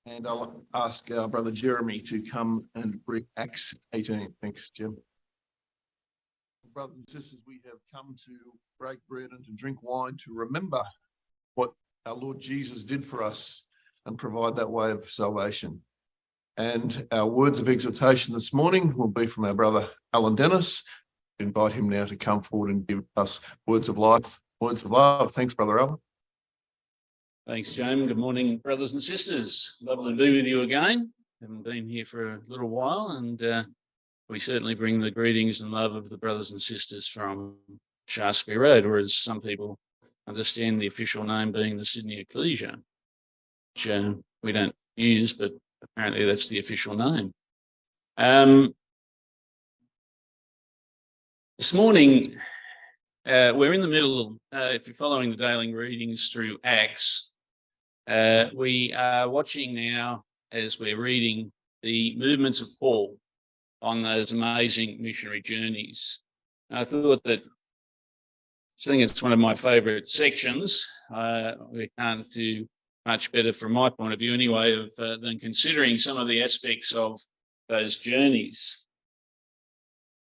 And I'll ask our brother Jeremy to come and read Acts 18. Thanks, Jim. Brothers and sisters, we have come to break bread and to drink wine to remember what our Lord Jesus did for us and provide that way of salvation. And our words of exhortation this morning will be from our brother Alan Dennis. I invite him now to come forward and give us words of life, words of love. Thanks, Brother Alan. Thanks, James. Good morning, brothers and sisters. Lovely to be with you again. Haven't been here for a little while, and we certainly bring the greetings and love of the brothers and sisters from Shaftesbury Road, or as some people understand the official name being the Sydney Ecclesia, which we don't use, but apparently that's the official name. This morning, we're in the middle, if you're following the daily readings through Acts, we are watching now as we're reading the movements of Paul on those amazing missionary journeys. And I thought that, seeing it's one of my favourite sections, we can't do much better from my point of view anyway than considering some of the aspects of those journeys.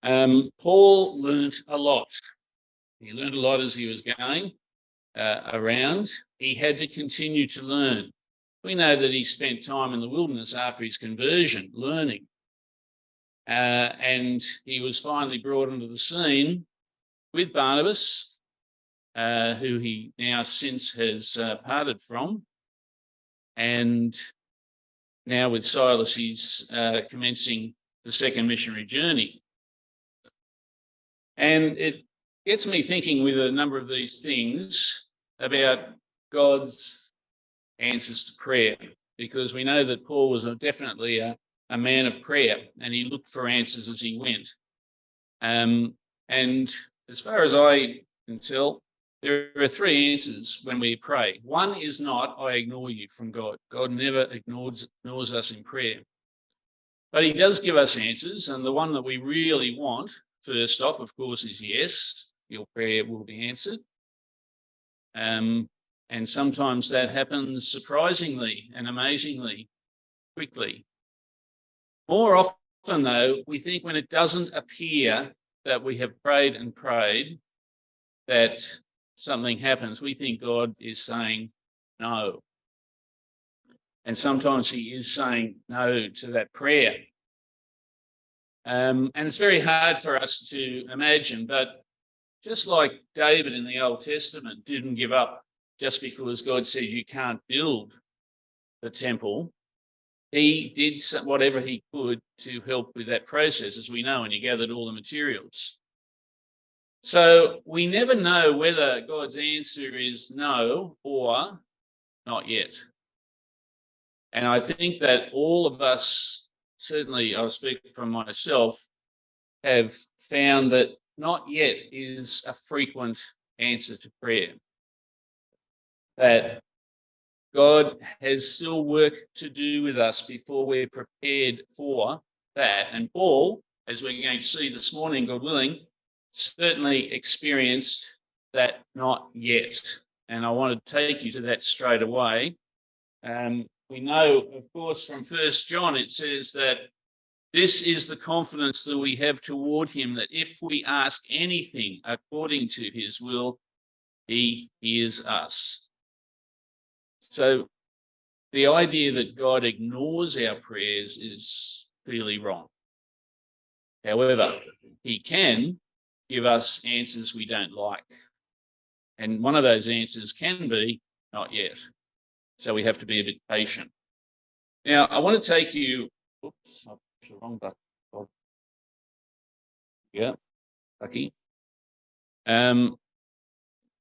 Paul learnt a lot. He learned a lot as he was going around. He had to continue to learn. We know that he spent time in the wilderness after his conversion, learning. And he was finally brought into the scene with Barnabas, who he now since has parted from. And now with Silas, he's commencing the second missionary journey. And it gets me thinking with a number of these things about God's answers to prayer, because we know that Paul was definitely a man of prayer, and he looked for answers as he went. And as far as I can tell, there are three answers when we pray. One is not, I ignore you, from God. God never ignores us in prayer. But he does give us answers, and the one that we really want, first off, of course, is yes, your prayer will be answered. And sometimes that happens surprisingly and amazingly quickly. More often, though, we think when it doesn't appear that we have prayed and prayed, that something happens. We think God is saying no. And sometimes he is saying no to that prayer. And it's very hard for us to imagine, but just like David in the Old Testament didn't give up just because God said you can't build the temple, he did whatever he could to help with that process, as we know, and he gathered all the materials. So we never know whether God's answer is no or not yet. And I think that all of us, certainly I'll speak from myself, have found that not yet is a frequent answer to prayer. That God has still work to do with us before we're prepared for that. And Paul, as we're going to see this morning, God willing, certainly experienced that not yet. And I want to take you to that straight away. We know, of course, from 1 John, it says that this is the confidence that we have toward him, that if we ask anything according to his will, he hears us. So the idea that God ignores our prayers is clearly wrong. However, he can give us answers we don't like. And one of those answers can be not yet. So we have to be a bit patient. Now, I want to take you, oops, I pushed the wrong button. Yeah, lucky. I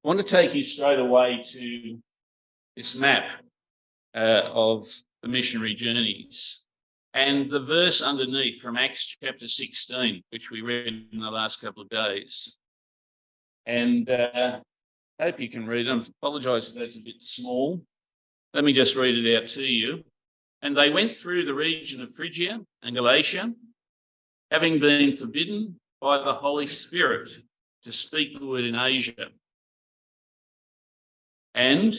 want to take you straight away to this map of the missionary journeys and the verse underneath from Acts chapter 16, which we read in the last couple of days. And I hope you can read it. I apologise if that's a bit small. Let me just read it out to you. And they went through the region of Phrygia and Galatia, having been forbidden by the Holy Spirit to speak the word in Asia. And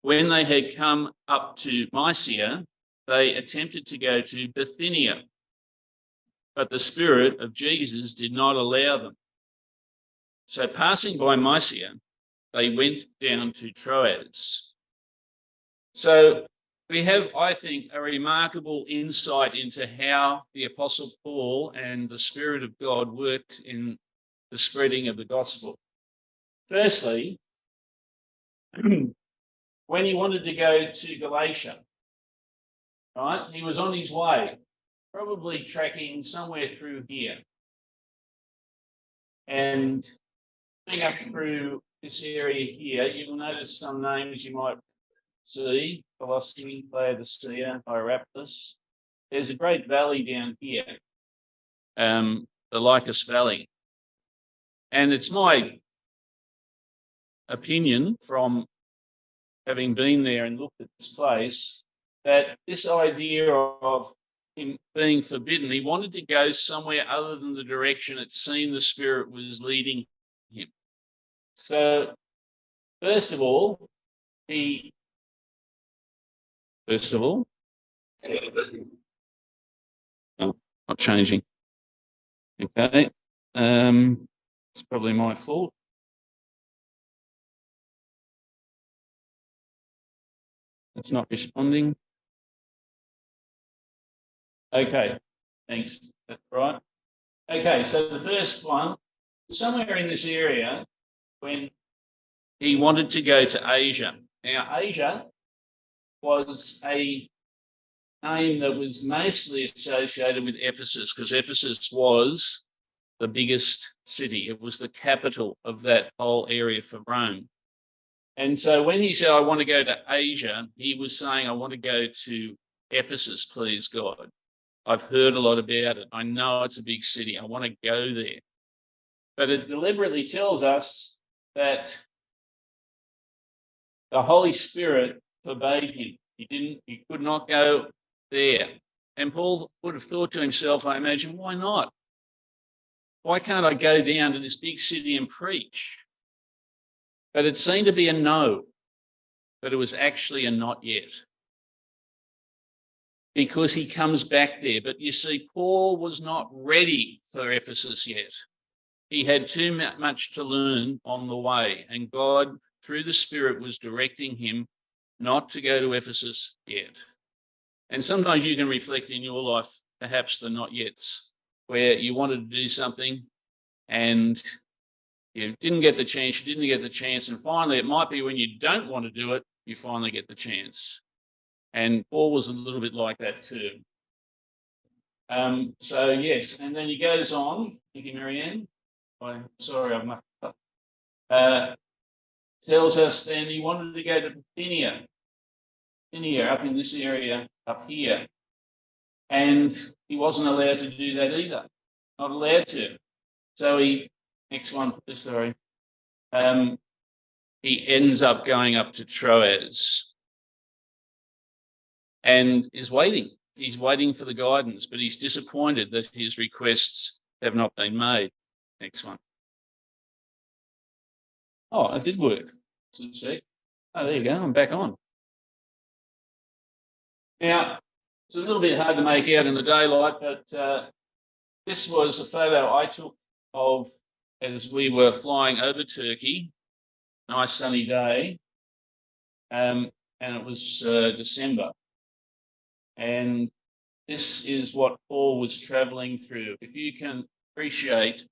when they had come up to Mysia, they attempted to go to Bithynia, but the Spirit of Jesus did not allow them. So passing by Mysia, they went down to Troas. So we have, I think, a remarkable insight into how the Apostle Paul and the Spirit of God worked in the spreading of the gospel. Firstly, when he wanted to go to Galatia, right, he was on his way, probably tracking somewhere through here. And being up through this area here, you'll notice some names you might see: Colossae, Laodicea, Hierapolis. There's a great valley down here, the Lycus Valley. And it's my opinion, from having been there and looked at this place, that this idea of him being forbidden, he wanted to go somewhere other than the direction it seemed the Spirit was leading him. So, first of all, oh, not changing. Okay. It's probably my fault. It's not responding. Okay, thanks. That's right. Okay, so the first one, somewhere in this area, when he wanted to go to Asia. Now, Asia was a name that was mostly associated with Ephesus, because Ephesus was the biggest city. It was the capital of that whole area for Rome. And so when he said, I want to go to Asia, he was saying, I want to go to Ephesus, please God. I've heard a lot about it. I know it's a big city. I want to go there. But it deliberately tells us that the Holy Spirit forbade him. He could not go there. And Paul would have thought to himself, I imagine, why not? Why can't I go down to this big city and preach? But it seemed to be a no, but it was actually a not yet, because he comes back there. But you see, Paul was not ready for Ephesus yet. He had too much to learn on the way, and God, through the Spirit, was directing him not to go to Ephesus yet. And sometimes you can reflect in your life, perhaps the not yets, where you wanted to do something and you didn't get the chance, and finally it might be when you don't want to do it, you finally get the chance. And Paul was a little bit like that too. So yes, and then he goes on. Thank you, Marianne. Sorry, I've mucked up. Tells us then he wanted to go to Bithynia, up in this area up here, and he wasn't allowed to do that either. Not allowed to. So he ends up going up to Troas and is waiting. He's waiting for the guidance, but he's disappointed that his requests have not been made. Next one. Oh, it did work. See? Oh, there you go. I'm back on. Now, it's a little bit hard to make out in the daylight, but this was a photo I took of as we were flying over Turkey. Nice sunny day, and it was December. And this is what Paul was travelling through. If you can appreciate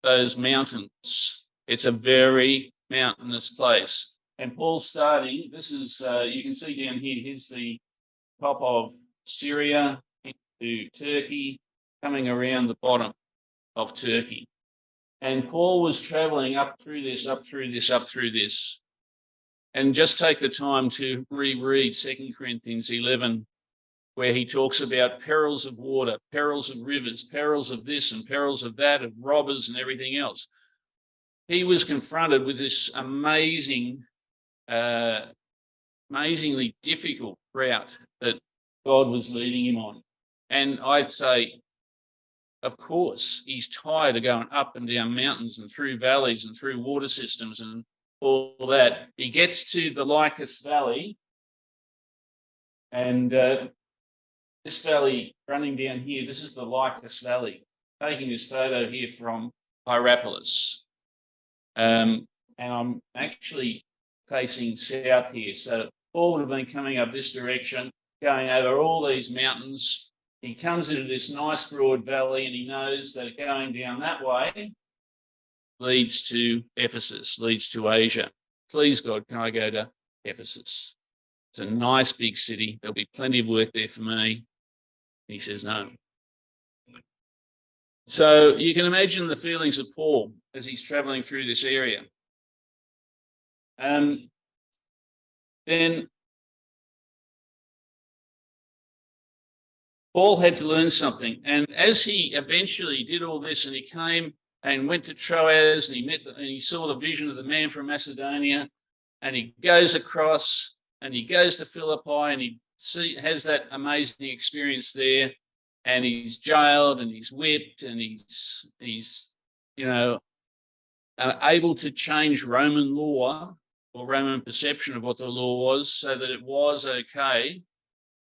those mountains, it's a very mountainous place. And Paul's starting, this is, you can see down here, here's the top of Syria into Turkey, coming around the bottom of Turkey. And Paul was travelling up through this. And just take the time to reread 2 Corinthians 11, where he talks about perils of water, perils of rivers, perils of this and perils of that, of robbers and everything else. He was confronted with this amazingly difficult route that God was leading him on. And I'd say, of course, he's tired of going up and down mountains and through valleys and through water systems and all that. He gets to the Lycus Valley, and this valley running down here, this is the Lycus Valley. Taking this photo here from Hierapolis. And I'm actually facing south here. So Paul would have been coming up this direction, going over all these mountains. He comes into this nice broad valley and he knows that going down that way leads to Ephesus, leads to Asia. Please, God, can I go to Ephesus? It's a nice big city. There'll be plenty of work there for me. He says no. So you can imagine the feelings of Paul as he's traveling through this area. Then Paul had to learn something. And as he eventually did all this and he came and went to Troas and he saw the vision of the man from Macedonia, and he goes across and he goes to Philippi and he has that amazing experience there, and he's jailed and he's whipped and he's able to change Roman law or Roman perception of what the law was so that it was okay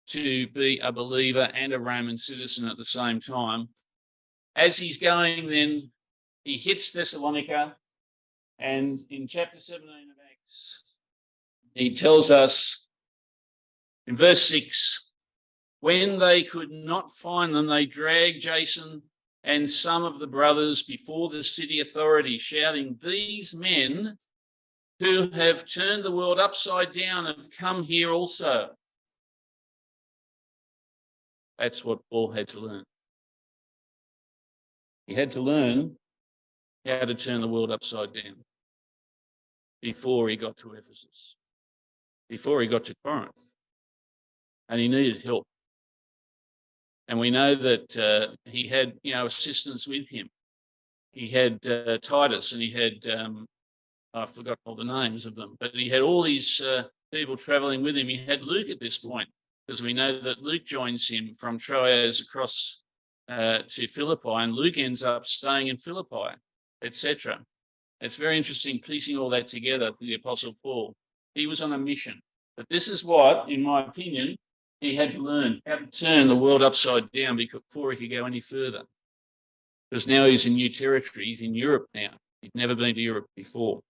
to be a believer and a Roman citizen at the same time. As he's going, then he hits Thessalonica, and in chapter 17 of Acts, he tells us in verse 6, when they could not find them, they dragged Jason and some of the brothers before the city authorities, shouting, "These men who have turned the world upside down have come here also." That's what Paul had to learn. He had to learn how to turn the world upside down before he got to Ephesus, before he got to Corinth. And he needed help. And we know that he had, assistants with him. He had Titus, and he had, I've forgotten all the names of them, but he had all these people traveling with him. He had Luke at this point, because we know that Luke joins him from Troas across to Philippi, and Luke ends up staying in Philippi, etc. It's very interesting piecing all that together for the Apostle Paul. He was on a mission. But this is what, in my opinion, he had to learn, how to turn the world upside down before he could go any further. Because now he's in new territory. He's in Europe now. He'd never been to Europe before.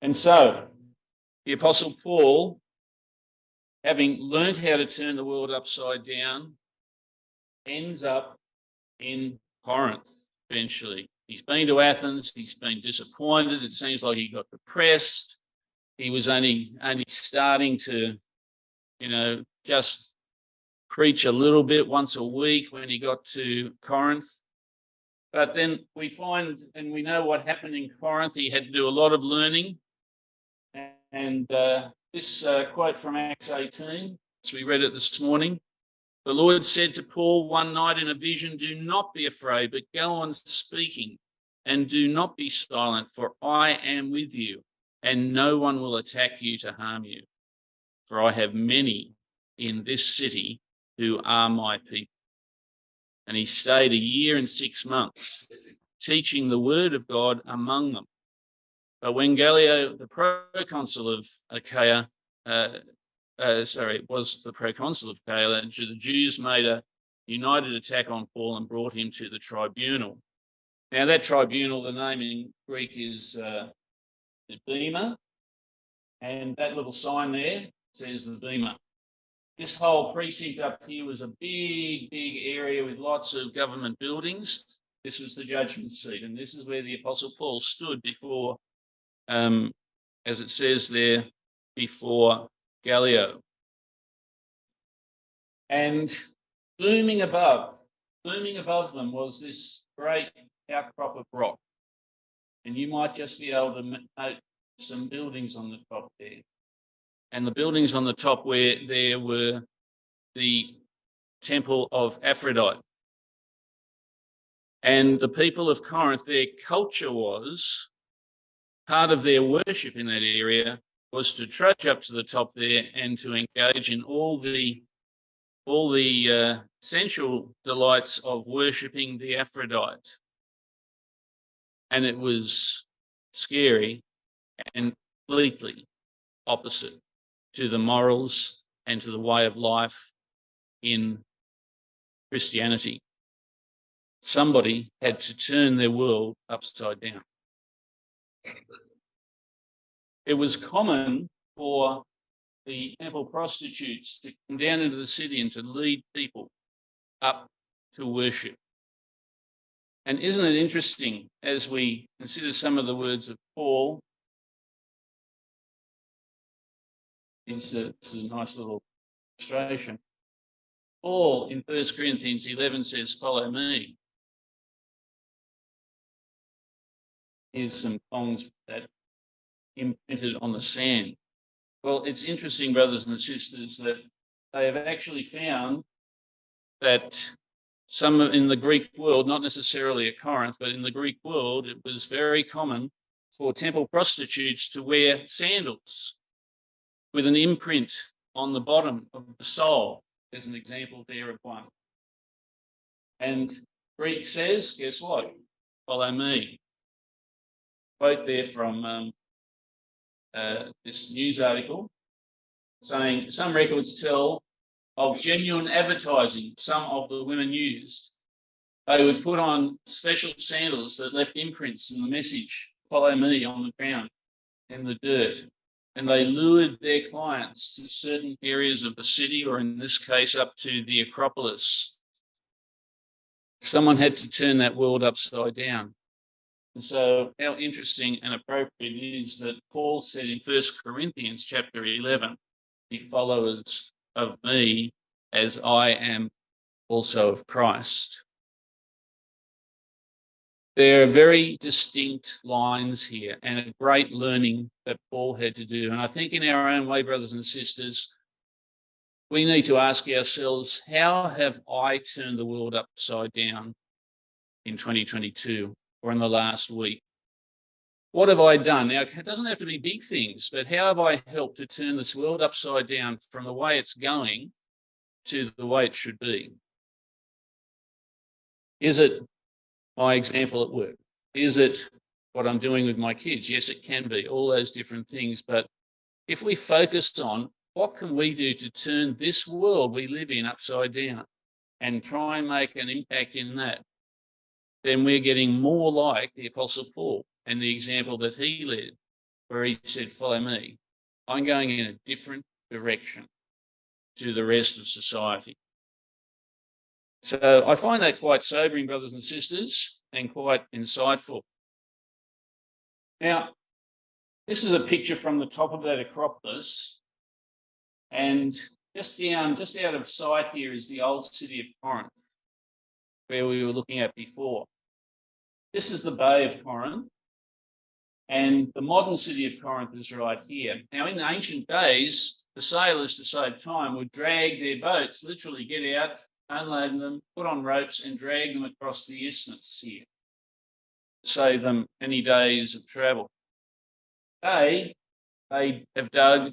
And so the Apostle Paul, having learned how to turn the world upside down, ends up in Corinth eventually. He's been to Athens. He's been disappointed. It seems like he got depressed. He was only starting to, just preach a little bit once a week when he got to Corinth. But then we find, and we know what happened in Corinth. He had to do a lot of learning. And this quote from Acts 18, as we read it this morning, the Lord said to Paul one night in a vision, "Do not be afraid, but go on speaking, and do not be silent, for I am with you, and no one will attack you to harm you. For I have many in this city who are my people." And he stayed 1 year and 6 months, teaching the word of God among them. But when Gallio, the proconsul of Achaia, was the proconsul of Achaia, the Jews made a united attack on Paul and brought him to the tribunal. Now that tribunal, the name in Greek is the bema, and that little sign there says the bema. This whole precinct up here was a big, big area with lots of government buildings. This was the judgment seat, and this is where the Apostle Paul stood before, as it says there, before Gallio. And looming above them was this great outcrop of rock. And you might just be able to note some buildings on the top there. And the buildings on the top where there were the temple of Aphrodite. And the people of Corinth, their culture was, part of their worship in that area was to trudge up to the top there and to engage in all the sensual delights of worshipping the Aphrodite. And it was scary and completely opposite to the morals and to the way of life in Christianity. Somebody had to turn their world upside down. It was common for the temple prostitutes to come down into the city and to lead people up to worship. And isn't it interesting as we consider some of the words of Paul? It's a nice little illustration. Paul in 1 Corinthians 11 says, "Follow me." Here's some thongs that imprinted on the sand. Well, it's interesting, brothers and sisters, that they have actually found that some in the Greek world, not necessarily at Corinth, but in the Greek world, it was very common for temple prostitutes to wear sandals with an imprint on the bottom of the sole. There's an example there of one. And Greek says, guess what? Follow me. Quote there from this news article saying some records tell of genuine advertising some of the women used. They would put on special sandals that left imprints in the message, "Follow me," on the ground, in the dirt. And they lured their clients to certain areas of the city, or in this case, up to the Acropolis. Someone had to turn that world upside down. And so how interesting and appropriate it is that Paul said in 1 Corinthians chapter 11, "Be followers of me as I am also of Christ." There are very distinct lines here and a great learning that Paul had to do. And I think in our own way, brothers and sisters, we need to ask ourselves, how have I turned the world upside down in 2022 or in the last week? What have I done? Now, it doesn't have to be big things, but how have I helped to turn this world upside down from the way it's going to the way it should be? Is it my example at work? Is it what I'm doing with my kids? Yes, it can be, all those different things. But if we focus on what can we do to turn this world we live in upside down and try and make an impact in that, then we're getting more like the Apostle Paul and the example that he led, where he said, "Follow me." I'm going in a different direction to the rest of society. So I find that quite sobering, brothers and sisters, and quite insightful. Now, this is a picture from the top of that Acropolis, and just out of sight here is the old city of Corinth, where we were looking at before. This is the Bay of Corinth, and the modern city of Corinth is right here. Now, in ancient days, the sailors, to save time, would drag their boats, literally get out, unload them, put on ropes, and drag them across the isthmus here, save them many days of travel. They have dug,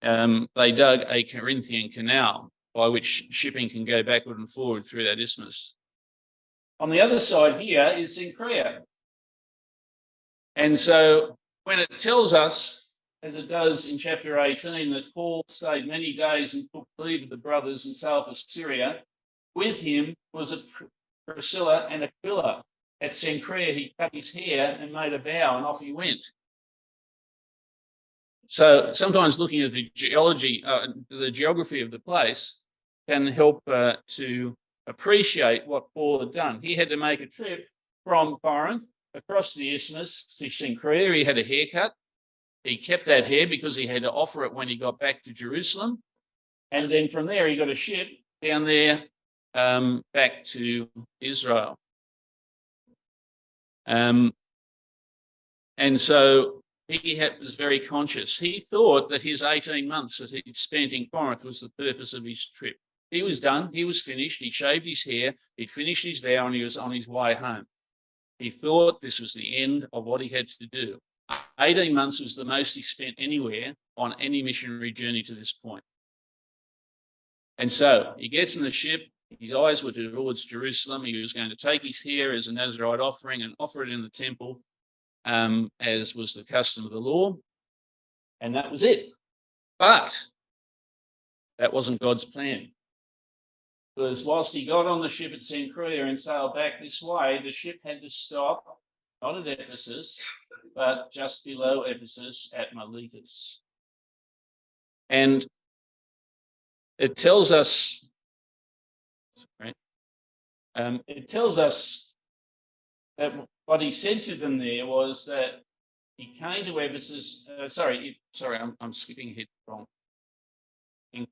they dug a Corinthian canal by which shipping can go backward and forward through that isthmus. On the other side here is Cenchrea. And so when it tells us, as it does in chapter 18, that Paul stayed many days and took leave of the brothers and sailed for Syria, with him was a Priscilla and Aquila. At Cenchrea, he cut his hair and made a vow, and off he went. So sometimes looking at the geography of the place can help to appreciate what Paul had done. He had to make a trip from Corinth across the isthmus to Cenchrea. He had a haircut. He kept that hair because he had to offer it when he got back to Jerusalem. And then from there, he got a ship down there back to Israel. And so he was very conscious. He thought that his 18 months that he'd spent in Corinth was the purpose of his trip. He was done. He was finished. He shaved his hair. He'd finished his vow, and he was on his way home. He thought this was the end of what he had to do. 18 months was the most he spent anywhere on any missionary journey to this point. And so he gets in the ship. His eyes were towards Jerusalem. He was going to take his hair as a Nazirite offering and offer it in the temple, as was the custom of the law. And that was it. But That wasn't God's plan. Because whilst he got on the ship at Cenchrea and sailed back this way, the ship had to stop, not at Ephesus, but just below Ephesus at Miletus. And it tells us, that what he said to them there was that he came to Ephesus. I'm skipping ahead wrong. He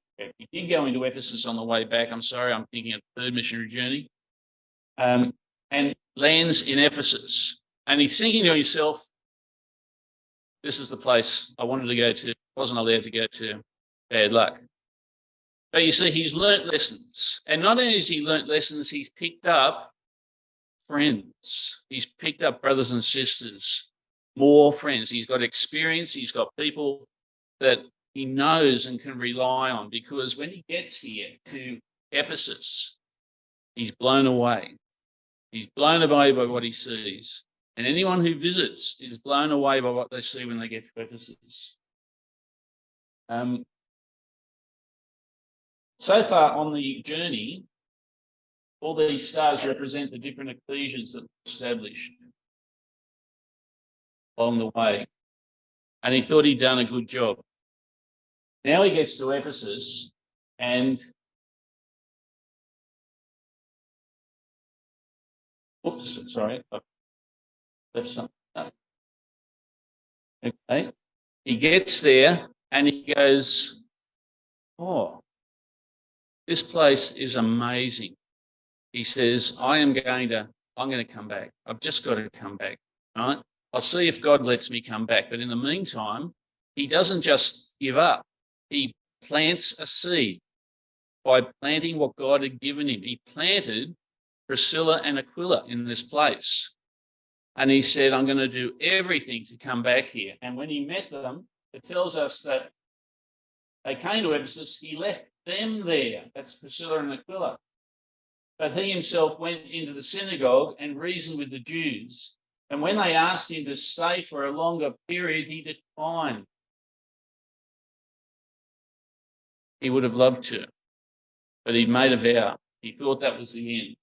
did go into Ephesus on the way back. I'm sorry, I'm thinking of the third missionary journey. And lands in Ephesus. And he's thinking to himself, this is the place I wanted to go to, wasn't allowed to go to. Bad luck. But you see, he's learnt lessons. And not only has he learnt lessons, he's picked up friends. He's picked up brothers and sisters, more friends. He's got experience. He's got people that he knows and can rely on, because when he gets here to Ephesus, he's blown away. He's blown away by what he sees. And anyone who visits is blown away by what they see when they get to Ephesus. So far on the journey, all these stars represent the different ecclesias that were established along the way. And he thought he'd done a good job. Now he gets to Ephesus and left something. Okay. He gets there and he goes, oh, this place is amazing. He says, I'm going to come back. I've just got to come back. Right? I'll see if God lets me come back. But in the meantime, he doesn't just give up. He plants a seed by planting what God had given him. He planted Priscilla and Aquila in this place. And he said, I'm going to do everything to come back here. And when he met them, it tells us that they came to Ephesus. He left them there. That's Priscilla and Aquila. But he himself went into the synagogue and reasoned with the Jews. And when they asked him to stay for a longer period, he declined. He would have loved to, but he'd made a vow. He thought that was the end.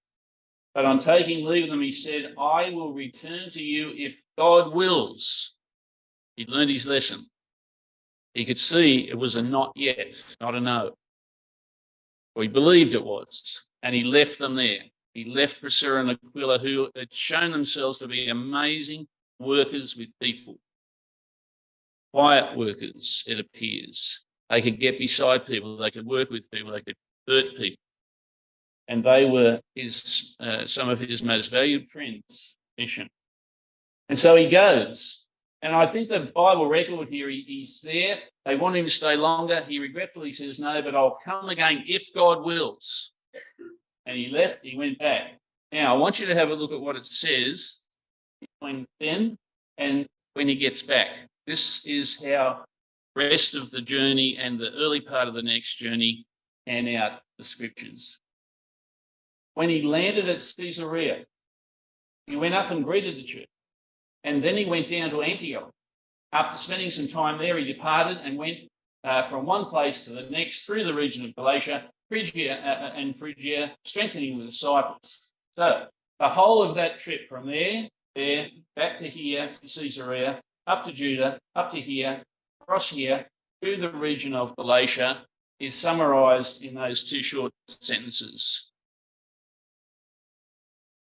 But on taking leave of them, he said, I will return to you if God wills. He'd learned his lesson. He could see it was a not yet, not a no. Or he believed it was, and he left them there. He left Priscilla and Aquila, who had shown themselves to be amazing workers with people. Quiet workers, it appears. They could get beside people. They could work with people. They could hurt people. And they were some of his most valued friends, mission. And so he goes. And I think the Bible record here, he's there. They want him to stay longer. He regretfully says, no, but I'll come again if God wills. And he left, he went back. Now, I want you to have a look at what it says between then and when he gets back. This is how the rest of the journey and the early part of the next journey pan out the scriptures. When he landed at Caesarea, he went up and greeted the church. And then he went down to Antioch. After spending some time there, he departed and went from one place to the next through the region of Galatia, Phrygia, strengthening the disciples. So the whole of that trip from there, back to here, to Caesarea, up to Judah, up to here, across here, through the region of Galatia, is summarised in those two short sentences.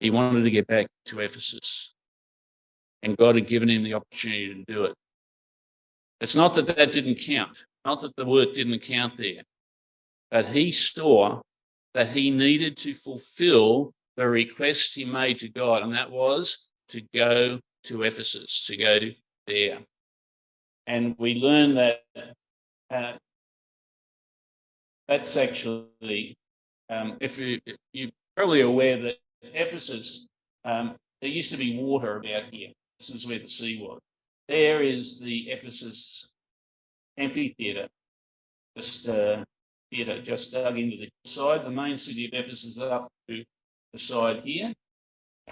He wanted to get back to Ephesus, and God had given him the opportunity to do it. It's not that that didn't count, not that the work didn't count there, but he saw that he needed to fulfill the request he made to God, and that was to go to Ephesus, to go there. And we learn that that's actually, if you're probably aware that Ephesus, there used to be water about here. This is where the sea was. There is the Ephesus amphitheatre, just theatre just dug into the side. The main city of Ephesus is up to the side here,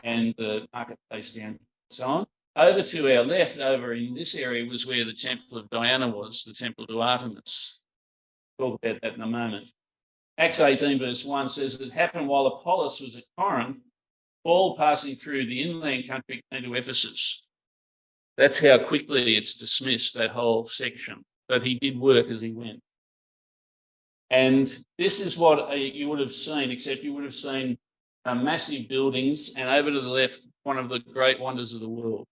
and the marketplace down, so on. Over to our left, over in this area, was where the temple of Diana was, the temple to Artemis. talk about that in a moment. Acts 18 verse 1 says, it happened while Apollos was at Corinth, Paul passing through the inland country came to Ephesus. That's how quickly it's dismissed, that whole section. But he did work as he went. And this is what you would have seen, except you would have seen massive buildings, and over to the left, one of the great wonders of the world.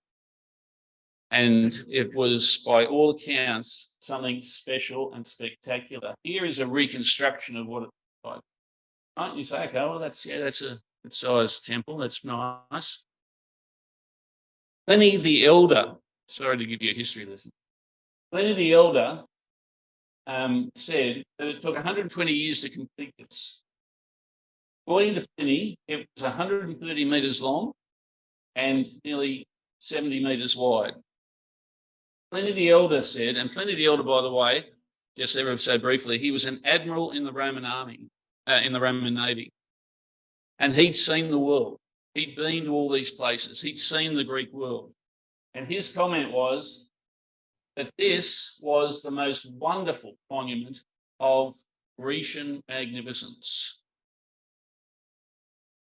And it was, by all accounts, something special and spectacular. Here is a reconstruction of what it looked like. Right? You say, okay, well, that's a good-sized temple. That's nice. Pliny the Elder, sorry to give you a history lesson. Pliny the Elder said that it took 120 years to complete this. According to Pliny, it was 130 metres long and nearly 70 metres wide. Pliny the Elder said, and Pliny the Elder, by the way, just ever so briefly, he was an admiral in the Roman army, in the Roman Navy. And he'd seen the world. He'd been to all these places. He'd seen the Greek world. And his comment was that this was the most wonderful monument of Grecian magnificence.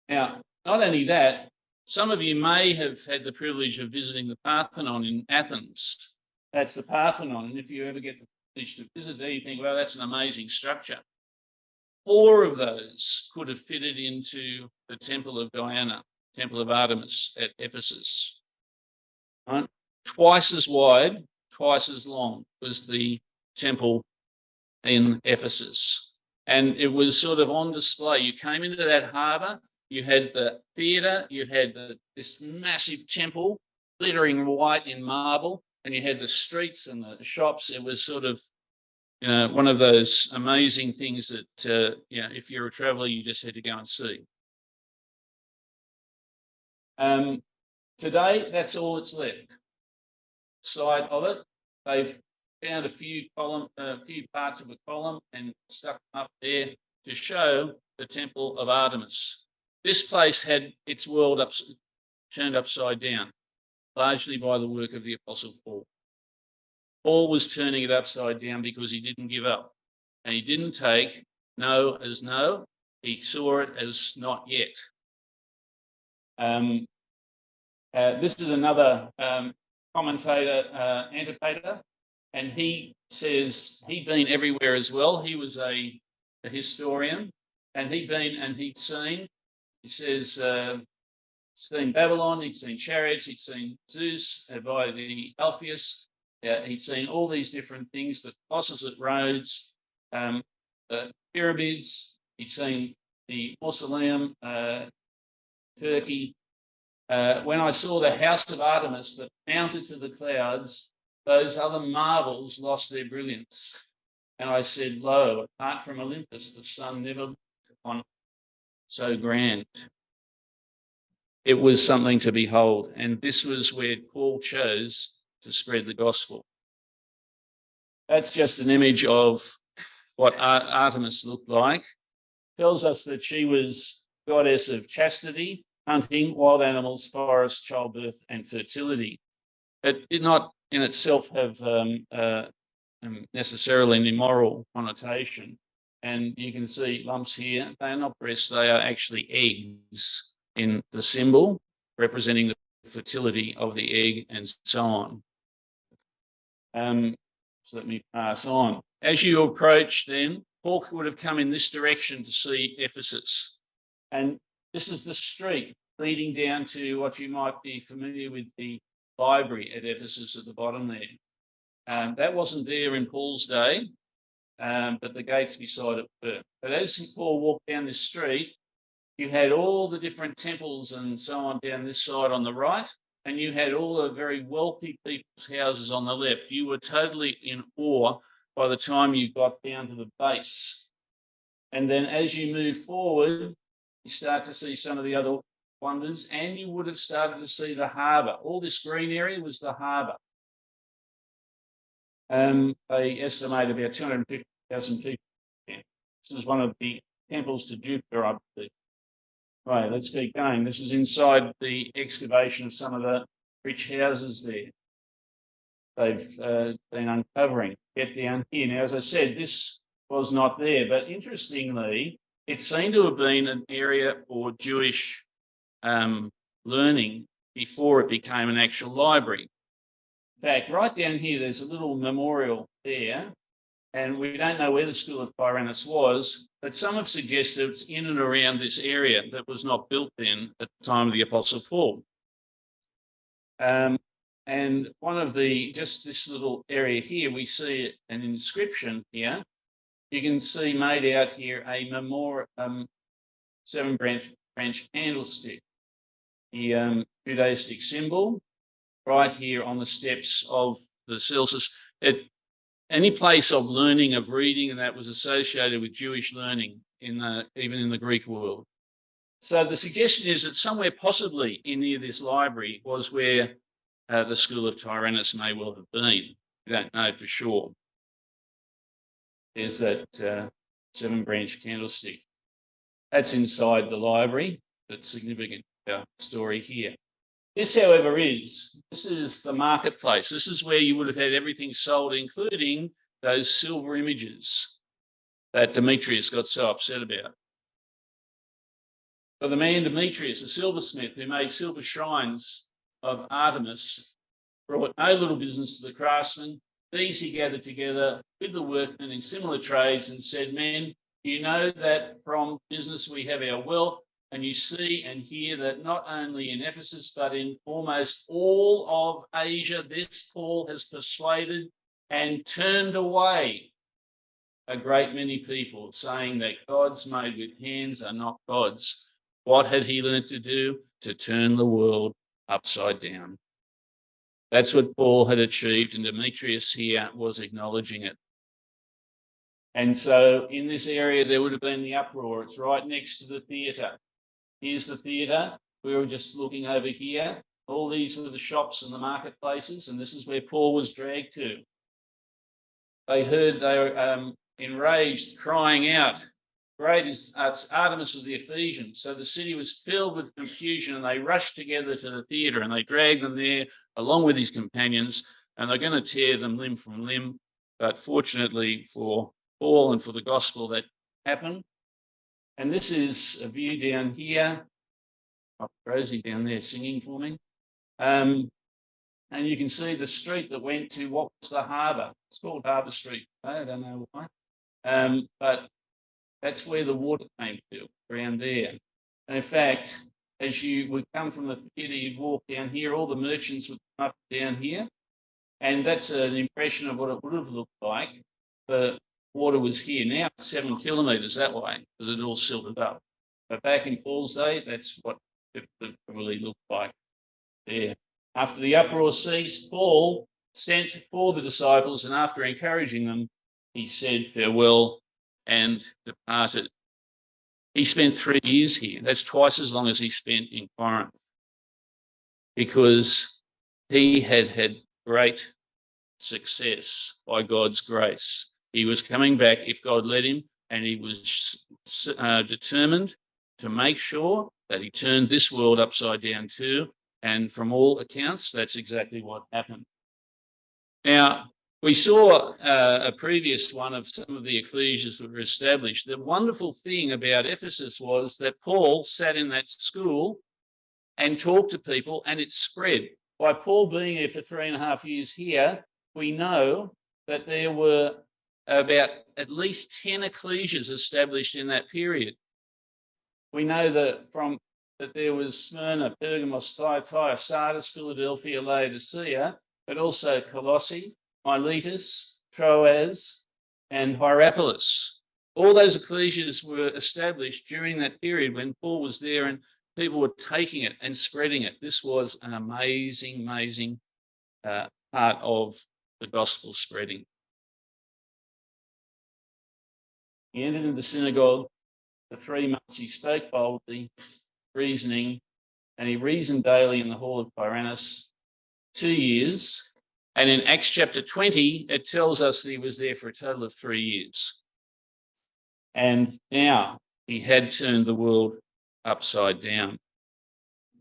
Now, not only that, some of you may have had the privilege of visiting the Parthenon in Athens. That's the Parthenon. And if you ever get the privilege to visit there, you think, well, that's an amazing structure. 4 of those could have fitted into the Temple of Diana, Temple of Artemis at Ephesus. Right? Twice as wide, twice as long was the temple in Ephesus. And it was sort of on display. You came into that harbour, you had the theatre, you had this massive temple, glittering white in marble, and you had the streets and the shops. It was sort of, one of those amazing things that, if you're a traveller, you just had to go and see. Today, that's all that's left. Side of it, they've found a few parts of a column and stuck them up there to show the Temple of Artemis. This place had its world turned upside down, largely by the work of the Apostle Paul. Paul was turning it upside down because he didn't give up. And he didn't take no as no. He saw it as not yet. This is another commentator, Antipater, and he says he'd been everywhere as well. He was a historian, and he'd seen, he says, seen Babylon, he'd seen chariots, he'd seen Zeus by the Alpheus. He'd seen all these different things, the Colossus at Rhodes, the pyramids. He'd seen the mausoleum, Turkey. When I saw the house of Artemis that mounted to the clouds, those other marvels lost their brilliance. And I said, lo, apart from Olympus, the sun never looked upon so grand. It was something to behold. And this was where Paul chose to spread the gospel. That's just an image of what Artemis looked like. Tells us that she was goddess of chastity, hunting, wild animals, forest, childbirth, and fertility. It did not in itself have necessarily an immoral connotation. And you can see lumps here. They are not breasts, they are actually eggs in the symbol, representing the fertility of the egg and so on. So let me pass on. As you approach then, Paul would have come in this direction to see Ephesus. And this is the street leading down to what you might be familiar with, the library at Ephesus at the bottom there. That wasn't there in Paul's day, but the gates beside it were. But as Paul walked down this street, you had all the different temples and so on down this side on the right, and you had all the very wealthy people's houses on the left. You were totally in awe by the time you got down to the base. And then as you move forward, you start to see some of the other wonders, and you would have started to see the harbour. All this green area was the harbour. They estimate about 250,000 people. This is one of the temples to Jupiter, I believe. Right, let's keep going. This is inside the excavation of some of the rich houses there. They've been uncovering. Get down here. Now, as I said, this was not there. But interestingly, it seemed to have been an area for Jewish learning before it became an actual library. In fact, right down here, there's a little memorial there, and we don't know where the School of Tyrannus was, but some have suggested it's in and around this area that was not built then at the time of the Apostle Paul. And one of just this little area here, we see an inscription here. You can see made out here a seven branch candlestick, the Judaistic symbol, right here on the steps of the Celsus. Any place of learning, of reading, and that was associated with Jewish learning even in the Greek world. So the suggestion is that somewhere possibly near this library was where the School of Tyrannus may well have been. We don't know for sure. There's that seven branch candlestick. That's inside the library. That's significant story here. This, however, is the marketplace. This is where you would have had everything sold, including those silver images that Demetrius got so upset about. But the man Demetrius, a silversmith who made silver shrines of Artemis, brought no little business to the craftsmen. These he gathered together with the workmen in similar trades and said, "Men, you know that from business we have our wealth, and you see and hear that not only in Ephesus, but in almost all of Asia, this Paul has persuaded and turned away a great many people, saying that gods made with hands are not gods." What had he learned to do? To turn the world upside down. That's what Paul had achieved, and Demetrius here was acknowledging it. And so in this area, there would have been the uproar. It's right next to the theatre. Here's the theatre. We were just looking over here. All these were the shops and the marketplaces, and this is where Paul was dragged to. They were enraged, crying out, "Great is Artemis of the Ephesians." So the city was filled with confusion, and they rushed together to the theatre, and they dragged them there along with his companions, and they're going to tear them limb from limb. But fortunately for Paul and for the gospel, that happened. And this is a view down here. I've Rosie down there singing for me. And you can see the street that went to what was the harbour. It's called Harbour Street. I don't know why. But that's where the water came to, around there. And in fact, as you would come from the theatre, you'd walk down here, all the merchants would come up down here. And that's an impression of what it would have looked like. The water was here. Now it's 7 kilometres that way because it all silted up. But back in Paul's day, that's what it probably looked like there. After the uproar ceased, Paul sent for the disciples, and after encouraging them, he said farewell and departed. He spent 3 years here. That's twice as long as he spent in Corinth, because he had had great success by God's grace. He was coming back if God led him, and he was determined to make sure that he turned this world upside down too. And from all accounts, that's exactly what happened. Now, we saw a previous one of some of the ecclesias that were established. The wonderful thing about Ephesus was that Paul sat in that school and talked to people, and it spread. By Paul being here for 3.5 years here, we know that there were about at least 10 ecclesias established in that period. We know that there was Smyrna, Pergamos, Thyatira, Sardis, Philadelphia, Laodicea, but also Colossae, Miletus, Troas, and Hierapolis. All those ecclesias were established during that period when Paul was there, and people were taking it and spreading it. This was an amazing, amazing part of the gospel spreading. He entered into the synagogue. For 3 months he spoke boldly, reasoning, and he reasoned daily in the hall of Tyrannus 2 years. And in Acts chapter 20, it tells us that he was there for a total of 3 years. And now he had turned the world upside down.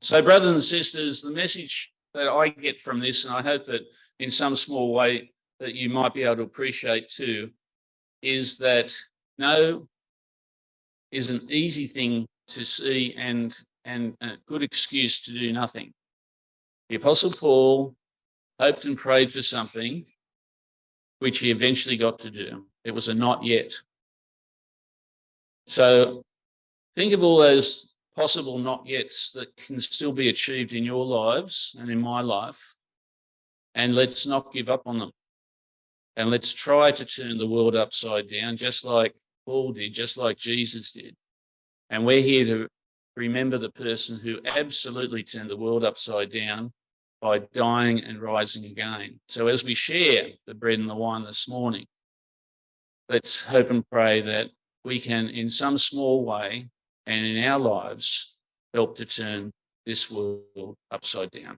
So, brothers and sisters, the message that I get from this, and I hope that in some small way that you might be able to appreciate too, is that no is an easy thing to see and a good excuse to do nothing. The Apostle Paul hoped and prayed for something which he eventually got to do. It was a not yet. So think of all those possible not yets that can still be achieved in your lives and in my life, and let's not give up on them. And let's try to turn the world upside down, just like Paul did, just like Jesus did. And we're here to remember the person who absolutely turned the world upside down by dying and rising again. So as we share the bread and the wine this morning, let's hope and pray that we can, in some small way and in our lives, help to turn this world upside down.